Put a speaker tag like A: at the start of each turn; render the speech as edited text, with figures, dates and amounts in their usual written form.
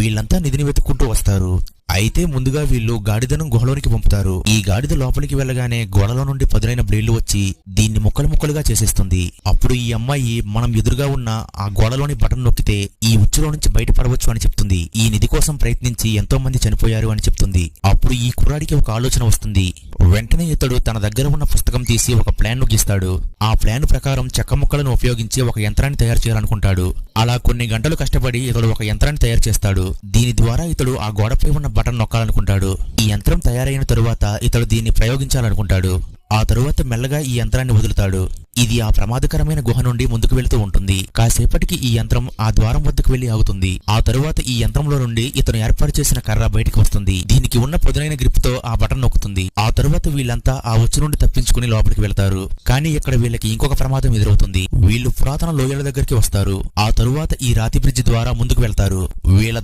A: వీళ్ళంతా నిధిని వెతుక్కుంటూ వస్తారు. అయితే ముందుగా వీళ్ళు గాడిదను గుహలోనికి పంపుతారు. ఈ గాడిద లోపలికి వెళ్ళగానే గోడలో నుండి పదునైన బ్లేడ్లు వచ్చి దీన్ని ముక్కలు ముక్కలుగా చేసేస్తుంది. అప్పుడు ఈ అమ్మాయి మనం ఎదురుగా ఉన్న ఆ గోడలోని బటన్ నొక్కితే ఈ ఉచ్చులో నుంచి బయటపడవచ్చు అని చెప్తుంది. ఈ నిధి కోసం ప్రయత్నించి ఎంతో మంది చనిపోయారు అని చెప్తుంది. అప్పుడు ఈ కుర్రాడికి ఒక ఆలోచన వస్తుంది. వెంటనే ఇతడు తన దగ్గర ఉన్న పుస్తకం తీసి ఒక ప్లాన్ ను గీస్తాడు. ఆ ప్లాన్ ప్రకారం చెక్క ముక్కలను ఉపయోగించి ఒక యంత్రాన్ని తయారు చేయాలనుకుంటాడు. అలా కొన్ని గంటలు కష్టపడి ఇతడు ఒక యంత్రాన్ని తయారు చేస్తాడు. దీని ద్వారా ఇతడు ఆ గోడపై ఉన్న బటన్ నొక్కాలనుకుంటాడు. ఈ యంత్రం తయారైన తరువాత ఇతడు దీన్ని ప్రయోగించాలనుకుంటాడు. ఆ తరువాత మెల్లగా ఈ యంత్రాన్ని వదులుతాడు. ఇది ఆ ప్రమాదకరమైన గుహ నుండి ముందుకు వెళుతూ ఉంటుంది. కాసేపటికి ఈ యంత్రం ఆ ద్వారం వద్దకు వెళ్లి ఆగుతుంది. ఆ తరువాత ఈ యంత్రంలో నుండి ఇతను ఏర్పాటు చేసిన కర్ర బయటికి వస్తుంది. దీనికి ఉన్న పదునైన గ్రిప్ తో ఆ బటన్ నొక్కుతుంది. ఆ తరువాత వీళ్ళంతా ఆ ఉచ్చు నుండి తప్పించుకుని లోపలికి వెళ్తారు. కానీ ఇక్కడ వీళ్ళకి ఇంకొక ప్రమాదం ఎదురవుతుంది. వీళ్ళు పురాతన లోయల దగ్గరికి వస్తారు. ఆ తరువాత ఈ రాతి బ్రిడ్జి ద్వారా ముందుకు వెళ్తారు. వీళ్ళ